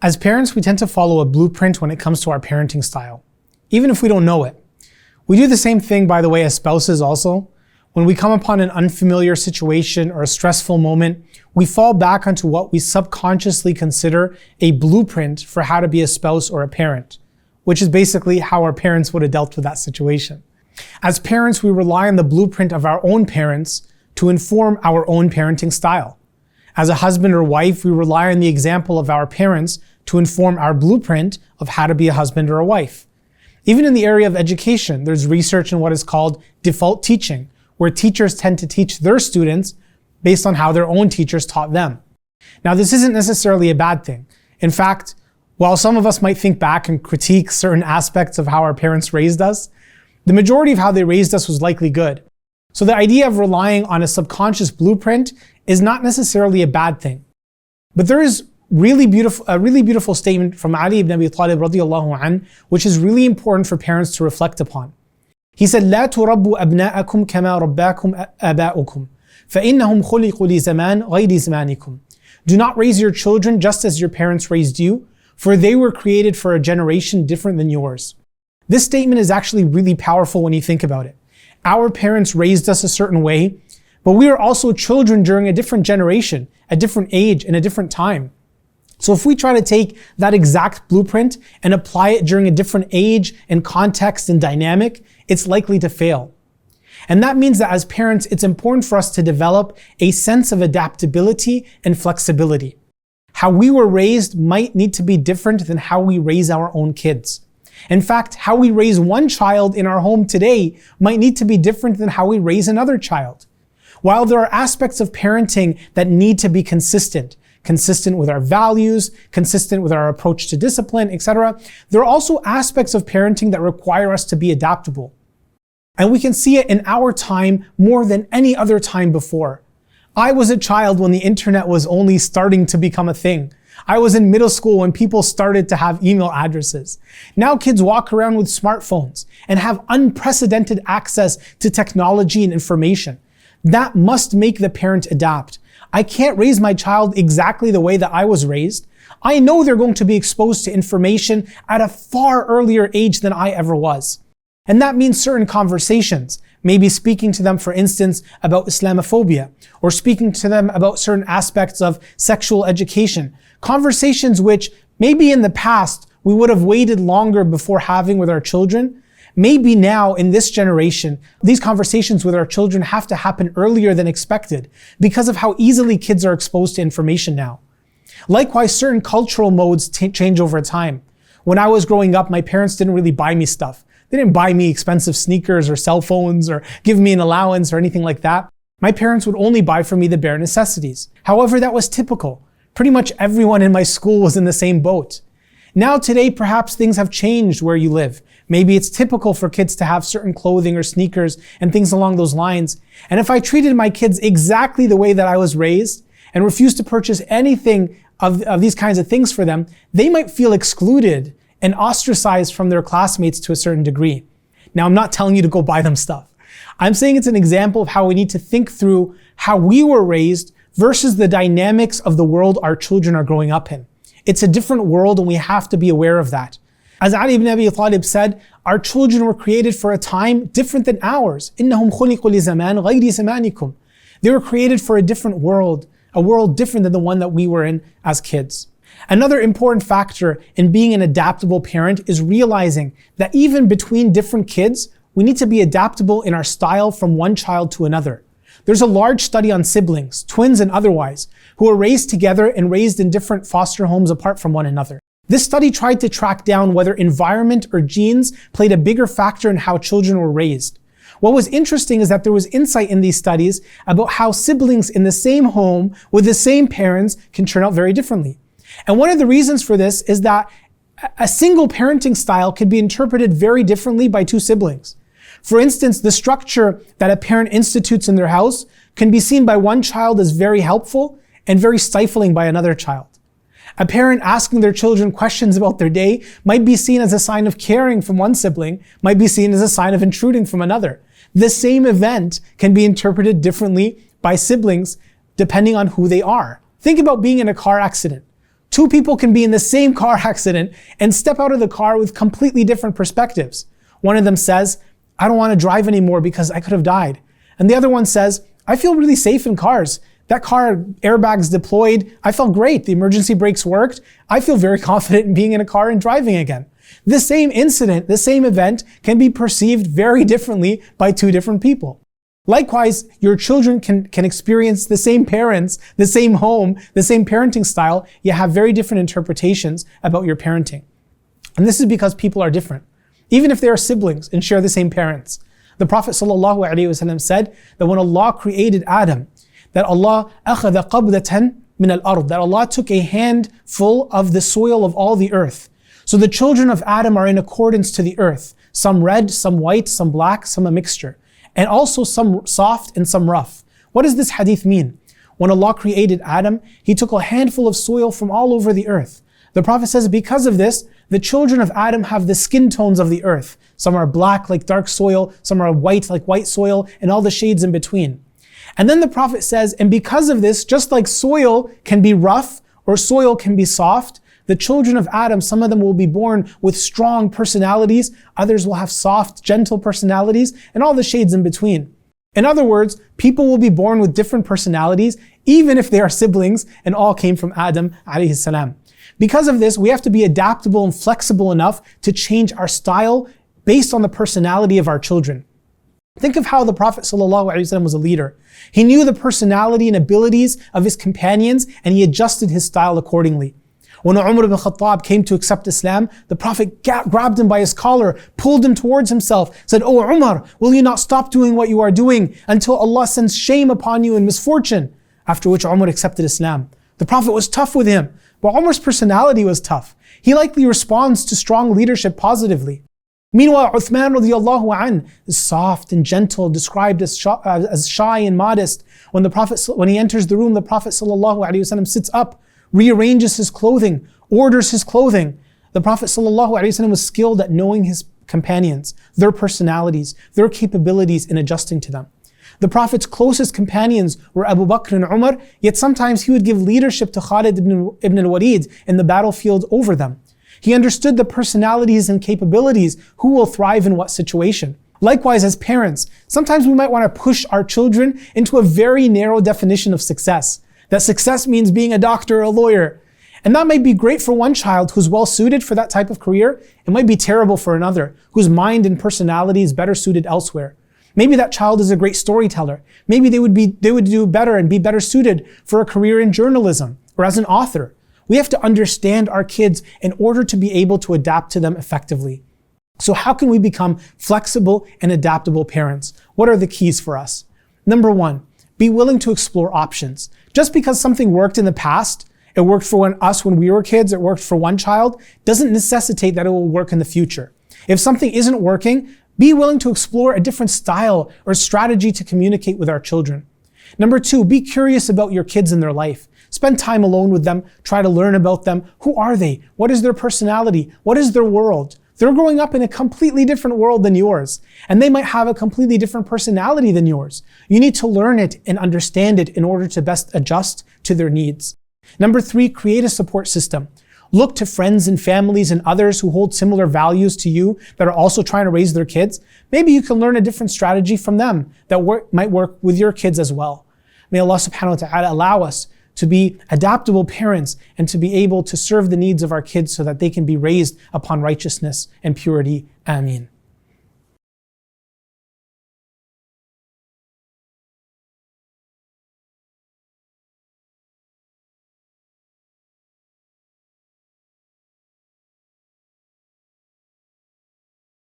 As parents, we tend to follow a blueprint when it comes to our parenting style, even if we don't know it. We do the same thing, by the way, as spouses also. When we come upon an unfamiliar situation or a stressful moment, we fall back onto what we subconsciously consider a blueprint for how to be a spouse or a parent, which is basically how our parents would have dealt with that situation. As parents, we rely on the blueprint of our own parents to inform our own parenting style. As a husband or wife, we rely on the example of our parents to inform our blueprint of how to be a husband or a wife. Even in the area of education, there's research in what is called default teaching, where teachers tend to teach their students based on how their own teachers taught them. Now, this isn't necessarily a bad thing. In fact, while some of us might think back and critique certain aspects of how our parents raised us, the majority of how they raised us was likely good. So the idea of relying on a subconscious blueprint is not necessarily a bad thing. But there is a really beautiful statement from Ali ibn Abi Talib radiyallahu anhu, which is really important for parents to reflect upon. He said, لا تربوا أبناءكم كما رباكم آباؤكم فإنهم خلقوا لزمان غير زمانكم. Do not raise your children just as your parents raised you, for they were created for a generation different than yours. This statement is actually really powerful when you think about it. Our parents raised us a certain way, but we are also children during a different generation, a different age, and a different time. So if we try to take that exact blueprint and apply it during a different age and context and dynamic, it's likely to fail. And that means that as parents, it's important for us to develop a sense of adaptability and flexibility. How we were raised might need to be different than how we raise our own kids. In fact, how we raise one child in our home today might need to be different than how we raise another child. While there are aspects of parenting that need to be consistent with our values, consistent with our approach to discipline, etc., there are also aspects of parenting that require us to be adaptable. And we can see it in our time more than any other time before. I was a child when the internet was only starting to become a thing. I was in middle school when people started to have email addresses. Now kids walk around with smartphones and have unprecedented access to technology and information. That must make the parent adapt. I can't raise my child exactly the way that I was raised. I know they're going to be exposed to information at a far earlier age than I ever was. And that means certain conversations, maybe speaking to them, for instance, about Islamophobia, or speaking to them about certain aspects of sexual education. Conversations which maybe in the past we would have waited longer before having with our children. Maybe now in this generation, these conversations with our children have to happen earlier than expected because of how easily kids are exposed to information now. Likewise, certain cultural modes change over time. When I was growing up, my parents didn't really buy me stuff. They didn't buy me expensive sneakers or cell phones or give me an allowance or anything like that. My parents would only buy for me the bare necessities. However, that was typical. Pretty much everyone in my school was in the same boat. Now today, perhaps things have changed where you live. Maybe it's typical for kids to have certain clothing or sneakers and things along those lines. And if I treated my kids exactly the way that I was raised and refused to purchase anything of these kinds of things for them, they might feel excluded and ostracized from their classmates to a certain degree. Now, I'm not telling you to go buy them stuff. I'm saying it's an example of how we need to think through how we were raised versus the dynamics of the world our children are growing up in. It's a different world and we have to be aware of that. As Ali ibn Abi Talib said, our children were created for a time different than ours. إِنَّهُمْ خُلِقُوا لِزَمَانٍ غَيْرِ زَمَانِكُمْ. They were created for a different world, a world different than the one that we were in as kids. Another important factor in being an adaptable parent is realizing that even between different kids, we need to be adaptable in our style from one child to another. There's a large study on siblings, twins and otherwise, who are raised together and raised in different foster homes apart from one another. This study tried to track down whether environment or genes played a bigger factor in how children were raised. What was interesting is that there was insight in these studies about how siblings in the same home with the same parents can turn out very differently. And one of the reasons for this is that a single parenting style can be interpreted very differently by two siblings. For instance, the structure that a parent institutes in their house can be seen by one child as very helpful and very stifling by another child. A parent asking their children questions about their day might be seen as a sign of caring from one sibling, might be seen as a sign of intruding from another. The same event can be interpreted differently by siblings depending on who they are. Think about being in a car accident. Two people can be in the same car accident and step out of the car with completely different perspectives. One of them says, I don't want to drive anymore because I could have died. And the other one says, I feel really safe in cars. That car, airbags deployed. I felt great. The emergency brakes worked. I feel very confident in being in a car and driving again. The same incident, the same event can be perceived very differently by two different people. Likewise, your children can experience the same parents, the same home, the same parenting style, yet have very different interpretations about your parenting. And this is because people are different. Even if they are siblings and share the same parents. The Prophet ﷺ said that when Allah created Adam, that Allah أَخَذَ قَبْضَةً مِنَ الْأَرْضِ, that Allah took a handful of the soil of all the earth. So the children of Adam are in accordance to the earth. Some red, some white, some black, some a mixture. And also some soft and some rough. What does this hadith mean? When Allah created Adam, He took a handful of soil from all over the earth. The Prophet says because of this, the children of Adam have the skin tones of the earth. Some are black like dark soil, some are white like white soil, and all the shades in between. And then the Prophet says, and because of this, just like soil can be rough or soil can be soft, the children of Adam, some of them will be born with strong personalities, others will have soft, gentle personalities, and all the shades in between. In other words, people will be born with different personalities, even if they are siblings and all came from Adam alayhi salam. Because of this, we have to be adaptable and flexible enough to change our style based on the personality of our children. Think of how the Prophet ﷺ was a leader. He knew the personality and abilities of his companions and he adjusted his style accordingly. When Umar ibn Khattab came to accept Islam, the Prophet grabbed him by his collar, pulled him towards himself, said, "O Umar, will you not stop doing what you are doing until Allah sends shame upon you and misfortune?" After which Umar accepted Islam. The Prophet was tough with him, but Umar's personality was tough. He likely responds to strong leadership positively. Meanwhile, Uthman radiallahu anh is soft and gentle, described as shy and modest. When he enters the room, the Prophet sallallahu alaihi wasallam sits up, rearranges his clothing, orders his clothing. The Prophet ﷺ was skilled at knowing his companions, their personalities, their capabilities in adjusting to them. The Prophet's closest companions were Abu Bakr and Umar, yet sometimes he would give leadership to Khalid ibn al-Walid in the battlefield over them. He understood the personalities and capabilities, who will thrive in what situation. Likewise, as parents, sometimes we might want to push our children into a very narrow definition of success. That success means being a doctor or a lawyer. And that might be great for one child who's well suited for that type of career. It might be terrible for another, whose mind and personality is better suited elsewhere. Maybe that child is a great storyteller. Maybe they would do better and be better suited for a career in journalism or as an author. We have to understand our kids in order to be able to adapt to them effectively. So how can we become flexible and adaptable parents? What are the keys for us? Number one, be willing to explore options. Just because something worked in the past, it worked for us when we were kids, it worked for one child, doesn't necessitate that it will work in the future. If something isn't working, be willing to explore a different style or strategy to communicate with our children. Number two, be curious about your kids and their life. Spend time alone with them, try to learn about them. Who are they? What is their personality? What is their world? They're growing up in a completely different world than yours, and they might have a completely different personality than yours. You need to learn it and understand it in order to best adjust to their needs. Number three, create a support system. Look to friends and families and others who hold similar values to you that are also trying to raise their kids. Maybe you can learn a different strategy from them that might work with your kids as well. May Allah subhanahu wa ta'ala allow us to be adaptable parents and to be able to serve the needs of our kids so that they can be raised upon righteousness and purity. Ameen.